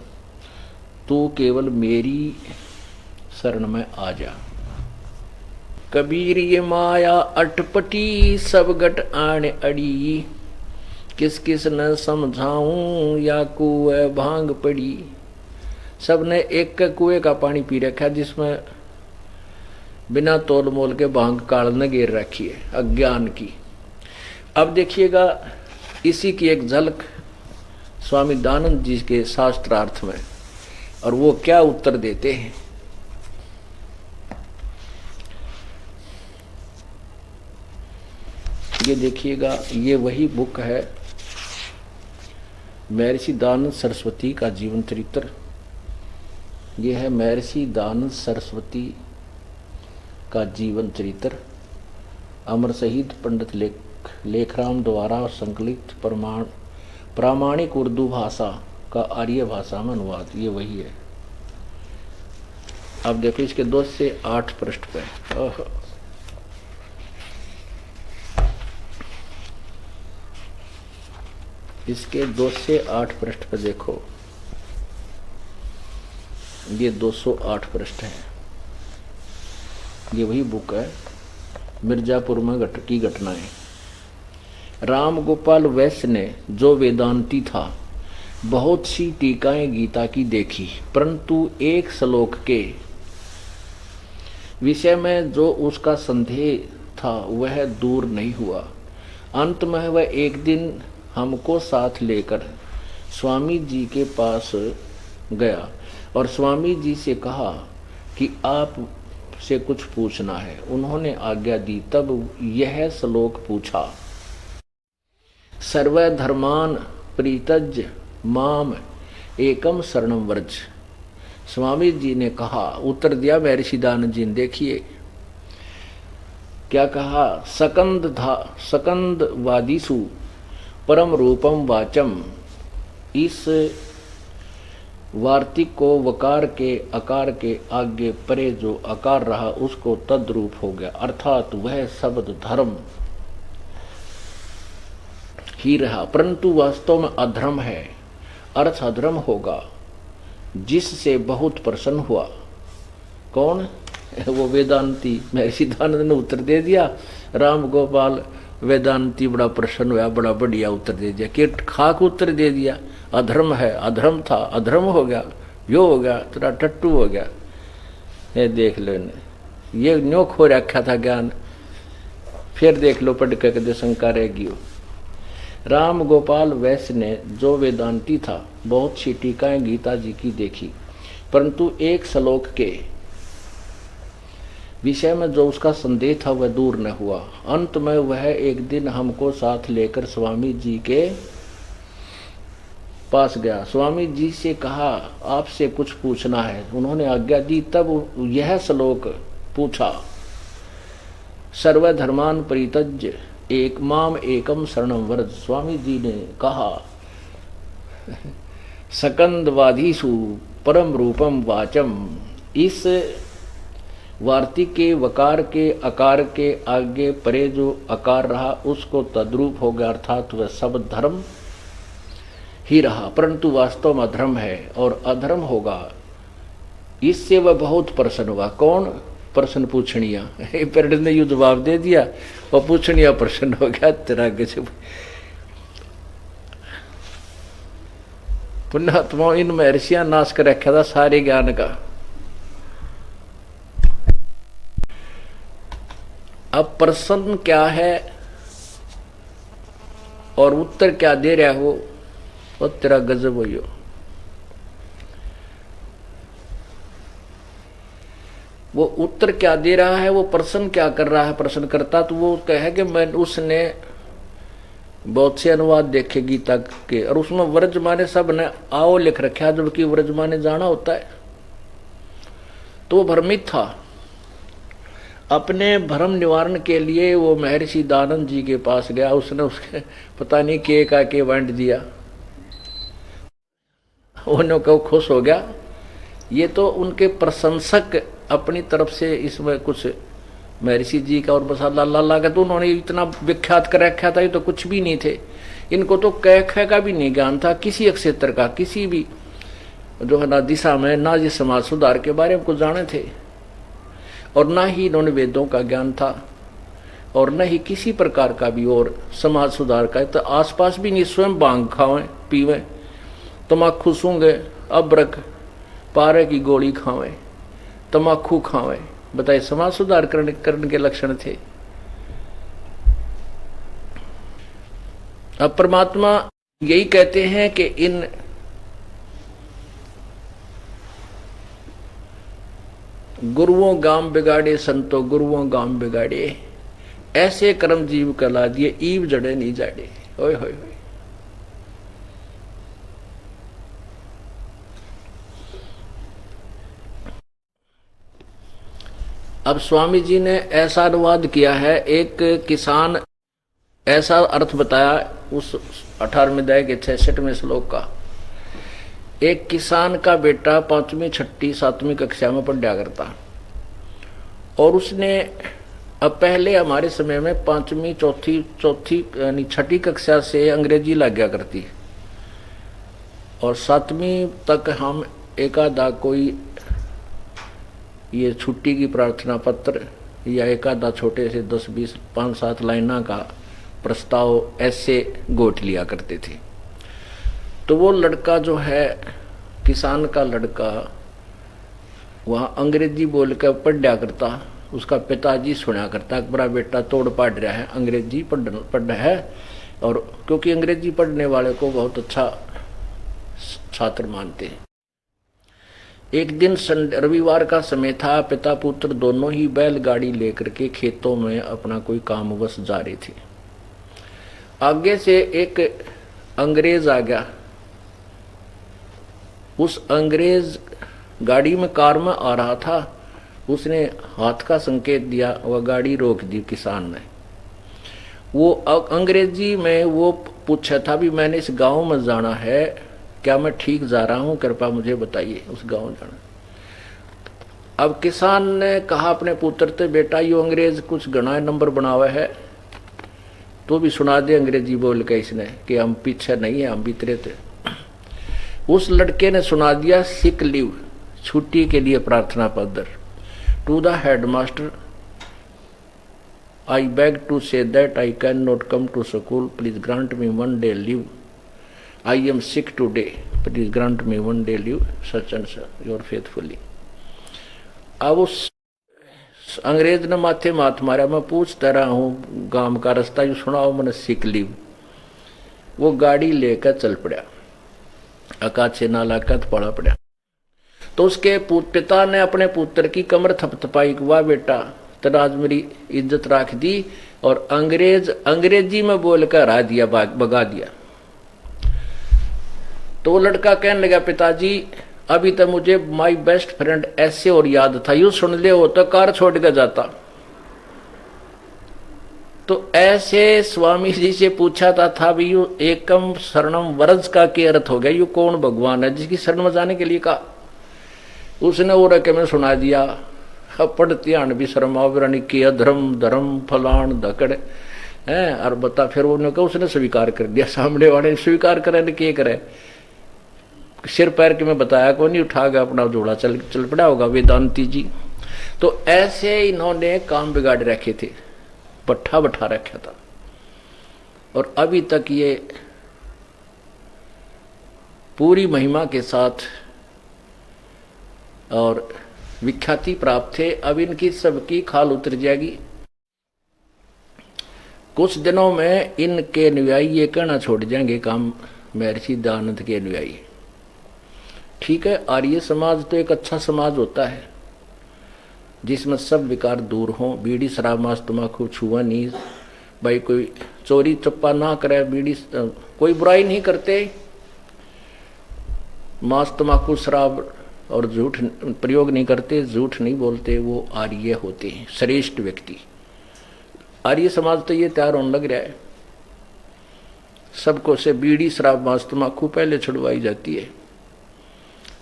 तू केवल मेरी शरण में आ जा। कबीर ये माया अटपटी सब गट आने अड़ी, किस किस न समझाऊं या कुएं भांग पड़ी। सबने एक कुएं का पानी पी रखा जिसमें बिना तोल मोल के भांग काल न गिर रखी है अज्ञान की। अब देखिएगा इसी की एक झलक स्वामी दानंद जी के शास्त्रार्थ में, और वो क्या उत्तर देते हैं। ये देखिएगा, ये वही बुक है महर्षि दानंद सरस्वती का जीवन चरित्र। ये है महर्षि दानंद सरस्वती का जीवन चरित्र, अमर शहीद पंडित लेखराम द्वारा संकलित प्रामाणिक उर्दू भाषा का आर्य भाषा में अनुवाद। ये वही है। अब देखो इसके 2 से 8 पृष्ठ पे। इसके 2 से 8 पृष्ठ पे देखो, ये 208 पृष्ठ है। ये वही बुक है मिर्जापुर में की घटनाएं। राम गोपाल वैश्य ने जो वेदांती था बहुत सी टीकाएं गीता की देखी, परंतु एक श्लोक के विषय में जो उसका संदेह था वह दूर नहीं हुआ। अंत में वह एक दिन हमको साथ लेकर स्वामी जी के पास गया और स्वामी जी से कहा कि आप से कुछ पूछना है। उन्होंने आज्ञा दी। तब यह श्लोक पूछा, सर्वधर्मान परित्यज्य माम एकम शरणं व्रज। स्वामी जी ने कहा, उत्तर दिया महर्षि दानंद जी ने। देखिए क्या कहा, सकंद वादिसु परम रूपम वाचम। इस वार्तिक को वकार के अकार के आगे परे जो अकार रहा उसको तद्रूप हो गया, अर्थात वह शब्द धर्म ही रहा, परंतु वास्तव में अधर्म है। अर्थ अधर्म होगा जिससे बहुत प्रसन्न हुआ। कौन? वो वेदांती। महर्षि दानंद ने उत्तर दे दिया। राम गोपाल वेदांती बड़ा प्रसन्न हुआ, बड़ा बढ़िया उत्तर दे दिया। कि खाक उत्तर दे दिया, अधर्म है, अधर्म था, अधर्म हो गया, यो हो गया, तेरा टट्टू हो गया। ये देख लो, ये न्यो खो रखा था ज्ञान। फिर देख लो पढ़ के कदे शंका रहेगी। राम गोपाल वैश्य ने जो वेदांती था बहुत सी टीकाएं गीता जी की देखी, परंतु एक श्लोक के विषय में जो उसका संदेह था वह दूर न हुआ। अंत में वह एक दिन हमको साथ लेकर स्वामी जी के पास गया। स्वामी जी से कहा, आपसे कुछ पूछना है। उन्होंने आज्ञा दी। तब यह श्लोक पूछा, सर्वधर्मान परित्यज्य एक माम एकम शरणम व्रज। स्वामी जी ने कहा, सकंदवाधीसु परम रूपम वाचम। इस वार्तिक के वकार के अकार के आगे परे जो अकार रहा उसको तद्रूप हो गया, अर्थात वह सब धर्म ही रहा, परंतु वास्तव में अधर्म है और अधर्म होगा। इससे वह बहुत प्रसन्न हुआ। कौन? प्रश्न पूछनिया। पेड़ ने यू जवाब दे दिया और पूछनिया प्रसन्न हो गया। तेरा कैसे पुण्यात्मा इन महर्षियां नाश कर रखा था सारे ज्ञान का। अब प्रश्न क्या है और उत्तर क्या दे रहा हो, और तेरा गजब हो। वो उत्तर क्या दे रहा है, वो प्रश्न क्या कर रहा है। प्रश्न करता तो वो कहे कि मैं उसने बहुत से अनुवाद देखे गीता के, और उसमें व्रज माने सब ने आओ लिख रखा, जबकि व्रज माने जाना होता है। तो वो भ्रमित था। अपने भ्रम निवारण के लिए वो महर्षि दानंद जी के पास गया। उसने उसके पता नहीं के का के बांट दिया। उन्होंने खुश हो गया। ये तो उनके प्रशंसक अपनी तरफ से इसमें कुछ महर्षि जी का और मसाला लाला का तो उन्होंने इतना विख्यात कर रखा था। ये तो कुछ भी नहीं थे। इनको तो कह ख का भी नहीं ज्ञान था, किसी क्षेत्र का, किसी भी जो है ना दिशा में, ना ये समाज सुधार के बारे में कुछ जाने थे, और ना ही इन्होंने वेदों का ज्ञान था, और न ही किसी प्रकार का भी और समाज सुधार का। तो आसपास भी नहीं, स्वयं भांग खावें पीवें, तम्बाकू सूंघे, अबरक पारे की गोली खावें, तम्बाकू खावें। बताइए समाज सुधार करने के लक्षण थे। अब परमात्मा यही कहते हैं कि इन गुरुओं गाम बिगाड़े संतो गुरुओं गाम बिगाड़े, ऐसे कर्म जीव कला दिए ईव जड़े नहीं जाड़े। ओए होए होए। अब स्वामी जी ने ऐसा अनुवाद किया है, एक किसान ऐसा अर्थ बताया उस 18वें अध्याय के 66वें श्लोक का। एक किसान का बेटा 5वीं 6ठी 7वीं कक्षा में पढ़ा करता, और उसने अब पहले हमारे समय में 5वीं चौथी यानी 6ठी कक्षा से अंग्रेजी लग गया करती, और 7वीं तक हम एकादा कोई ये छुट्टी की प्रार्थना पत्र या एकादा छोटे से 10-20 5-7 लाइना का प्रस्ताव ऐसे गोट लिया करते थे। तो वो लड़का जो है, किसान का लड़का, वहाँ अंग्रेजी बोल कर पढ़ा करता। उसका पिताजी सुना करता, बड़ा बेटा तोड़ पाड़ रहा है, अंग्रेजी पढ़ रहा है, और क्योंकि अंग्रेजी पढ़ने वाले को बहुत अच्छा छात्र मानते हैं। एक दिन रविवार का समय था। पिता पुत्र दोनों ही बैलगाड़ी लेकर के खेतों में अपना कोई कामवश जा रहे थे। आगे से एक अंग्रेज आ गया। उस अंग्रेज गाड़ी में, कार में आ रहा था। उसने हाथ का संकेत दिया, वह गाड़ी रोक दी किसान ने। वो अंग्रेजी में वो पूछा था भी मैंने इस गांव में जाना है, क्या मैं ठीक जा रहा हूं, कृपया मुझे बताइए उस गांव जाना। अब किसान ने कहा अपने पुत्र से, बेटा यो अंग्रेज कुछ गणा नंबर बनावा है, तो भी सुना दे अंग्रेजी बोल के इसने कि हम पीछे नहीं है, हम भीतरे थे। उस लड़के ने सुना दिया, सिक लीव, छुट्टी के लिए प्रार्थना पत्र। To the headmaster, I beg to say that I can not come to school, please grant me 1 day leave. I am sick today, please grant me 1 day leave, such and such your faithfully. अब उस अंग्रेज ने माथे माथ मारा, मैं पूछता रहा हूं गांव का रास्ता, यू सुनाओ मैंने सिक लीव। वो गाड़ी लेकर चल पड़ा, अकाछे नाला का पड़ा पड़ा। तो उसके पिता ने अपने पुत्र की कमर थपथपाई, वाह बेटा तेरा आज मेरी इज्जत रख दी, और अंग्रेजी में बोलकर हरा दिया, भगा दिया। तो वो लड़का कहने लगा, पिताजी अभी तक मुझे माई बेस्ट फ्रेंड ऐसे और याद था, यूं सुन ले हो तो कार छोड़ कर जाता। तो ऐसे स्वामी जी से पूछा था भी, यू एकम शरणम वरज का क्या अर्थ हो गया, यू कौन भगवान है जिसकी शरण में जाने के लिए कहा। उसने वो रके में सुना दिया, पढ़तियान भी शर्मावरणी की अधर्म धर्म फलान धकड़ है, और बता। फिर उन्होंने कहा, उसने स्वीकार कर दिया, सामने वाले ने स्वीकार करे क्या करे, सिर पैर के में बताया को नहीं, उठा गया अपना जोड़ा, चल पड़ा होगा वेदांती जी। तो ऐसे इन्होंने काम बिगाड़ रखे थे, पट्ठा बैठा रखा था, और अभी तक ये पूरी महिमा के साथ और विख्याति प्राप्त थे। अब इनकी सबकी खाल उतर जाएगी। कुछ दिनों में इनके अनुयायी ये कहना छोड़ जाएंगे काम महर्षि दयानंद के अनुयायी। ठीक है, आर्य समाज तो एक अच्छा समाज होता है जिसमें सब विकार दूर हो, बीड़ी शराब मांस तम्बाकू छुआ नहीं, भाई कोई चोरी चप्पा ना करे, बीड़ी कोई बुराई नहीं करते, मांस तम्बाकू शराब और झूठ प्रयोग नहीं करते, झूठ नहीं बोलते, वो आर्य होते हैं, श्रेष्ठ व्यक्ति। आर्य समाज तो ये तैयार होने लग रहा है, सबको से बीड़ी शराब मांस तम्बाकू पहले छुड़वाई जाती है,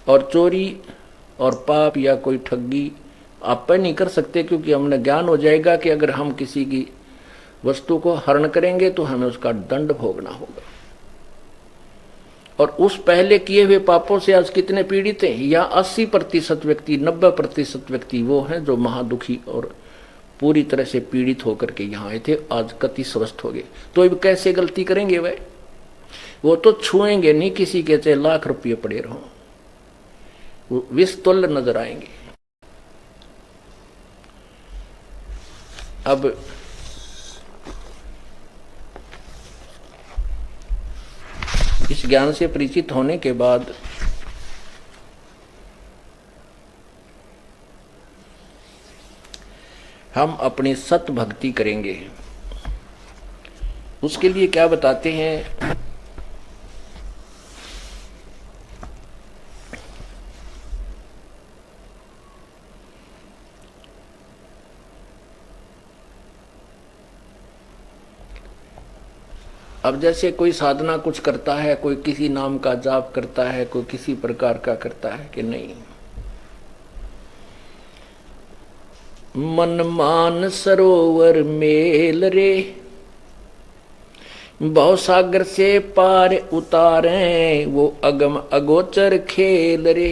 और चोरी और पाप या कोई ठगी आप नहीं कर सकते, क्योंकि हमने ज्ञान हो जाएगा कि अगर हम किसी की वस्तु को हरण करेंगे तो हमें उसका दंड भोगना होगा। और उस पहले किए हुए पापों से आज कितने पीड़ित हैं, या 80% व्यक्ति 90% व्यक्ति वो हैं जो महादुखी और पूरी तरह से पीड़ित होकर के यहाँ आए थे, आज कति स्वस्थ हो गए। तो अब कैसे गलती करेंगे वह, वो तो छुएंगे नहीं किसी के, चाहे लाख रुपये पड़े रहो, वो विस्तुल्य नजर आएंगे। अब इस ज्ञान से परिचित होने के बाद हम अपनी सत भक्ति करेंगे। उसके लिए क्या बताते हैं, अब जैसे कोई साधना कुछ करता है, कोई किसी नाम का जाप करता है, कोई किसी प्रकार का करता है कि नहीं, मन मान सरोवर मेल रे, भव सागर से पार उतारे, वो अगम अगोचर खेल रे।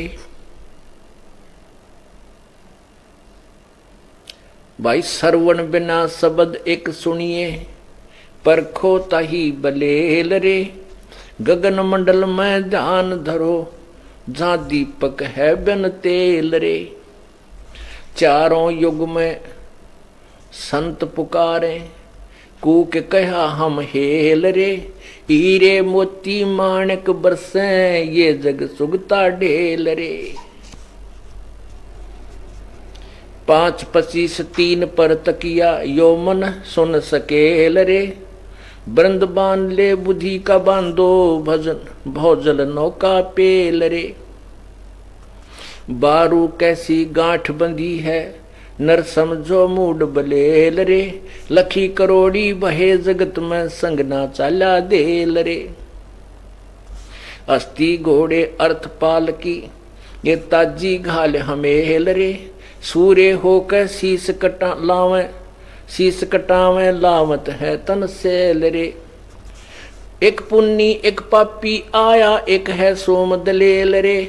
भाई श्रवण बिना शब्द एक सुनिए, परखो ताही बलेल रे, गगन मंडल में ध्यान धरो, जहां दीपक है बिन तेल रे। चारों युग में संत पुकारे, कूक कहा हम हेल रे, हीरे मोती माणक बरसे, ये जग सुगता ढेल रे। 5 25 3 पर तकिया, यो मन सुन सकेल रे, बृंद बांध ले बुद्धि का बांधो, भजन भौजल नौका पेल रे। बारू कैसी गांठ बंधी है, नर समझो मूड बलेल रे, लखी करोड़ी बहे जगत में, संग ना चाला देल रे। अस्थि घोड़े अर्थ पाल की, ये ताजी घाल हमेल रे, सूर्य होकर शीस कटा लावे, शीस कटावे लावत है तन सेल रे। एक पुन्नी एक पापी आया, एक है सोम दलेल रे,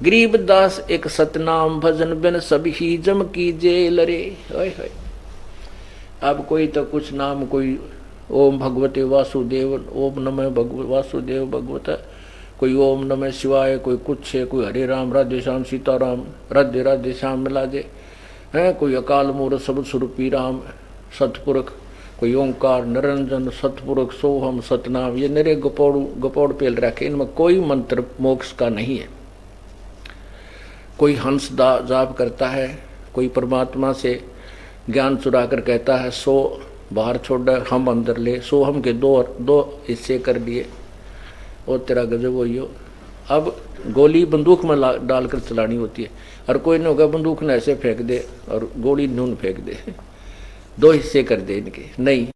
गरीब दास एक सतनाम भजन बिन सभी जम की जेल रे। ओए होए, अब कोई तो कुछ नाम, कोई ओम भगवते वासुदेव, ओम नमः वासुदेव भगवत, कोई ओम नमः शिवाय, कोई कुछ है, कोई हरे राम राधे श्याम सीताराम राधे राधे श्याम मिला दे है, कोई अकाल मूर्त सब स्वरूपी राम सतपुरख, कोई ओंकार निरंजन सतपुरख सोहम सतनाम, ये नरे गपोड़ पेल रखे, इनमें कोई मंत्र मोक्ष का नहीं है। कोई हंस जाप करता है, कोई परमात्मा से ज्ञान चुरा कर कहता है 100 बाहर छोड़ हम अंदर ले, 100 हम के दो हिस्से कर लिए, और तेरा गजब वही हो। अब गोली बंदूक में डालकर चलानी होती है, और कोई नहीं होगा बंदूक ने ऐसे फेंक दे और गोली नून फेंक दे, 2 हिस्से कर दे इनके। नहीं,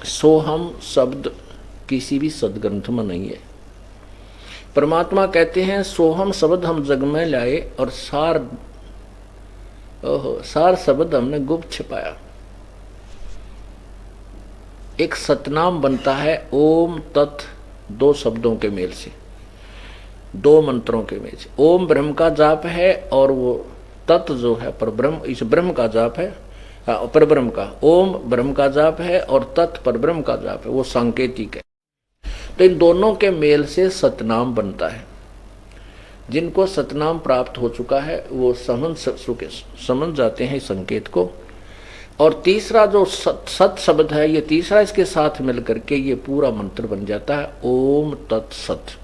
सोहम शब्द किसी भी सदग्रंथ में नहीं है। परमात्मा कहते हैं सोहम शब्द हम जग में लाए और सार शब्द हमने गुप्त छिपाया। एक सतनाम बनता है ओम तत् 2 शब्दों के मेल से, 2 मंत्रों के मेल से। ओम ब्रह्म का जाप है और वो तत् जो है पर ब्रह्म, इस ब्रह्म का जाप है, पर ब्रह्म का। ओम ब्रह्म का जाप है और तत् पर ब्रह्म का जाप है, वो सांकेतिक है। तो इन दोनों के मेल से सतनाम बनता है। जिनको सतनाम प्राप्त हो चुका है वो समझ जाते हैं संकेत को। और तीसरा जो सत शब्द है, ये तीसरा इसके साथ मिलकर के ये पूरा मंत्र बन जाता है ओम तत्सत।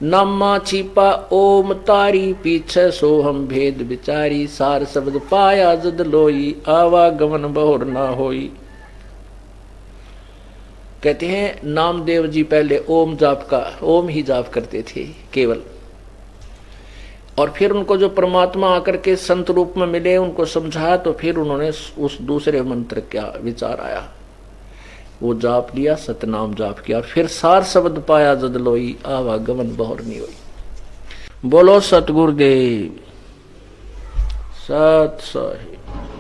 नामा छिपा ओम तारी, पीछे सोहम भेद विचारी, सार शब्द पाया जद लोई, आवागमन बहुर ना होई। कहते हैं नामदेव जी पहले ओम ही जाप करते थे केवल, और फिर उनको जो परमात्मा आकर के संत रूप में मिले उनको समझाया, तो फिर उन्होंने उस दूसरे मंत्र का विचार आया, वो जाप लिया, सतनाम जाप किया, और फिर सार शब्द पाया जद लोई, आवागमन बहुर नहीं हुई। बोलो सतगुरुदेव सत साहिब।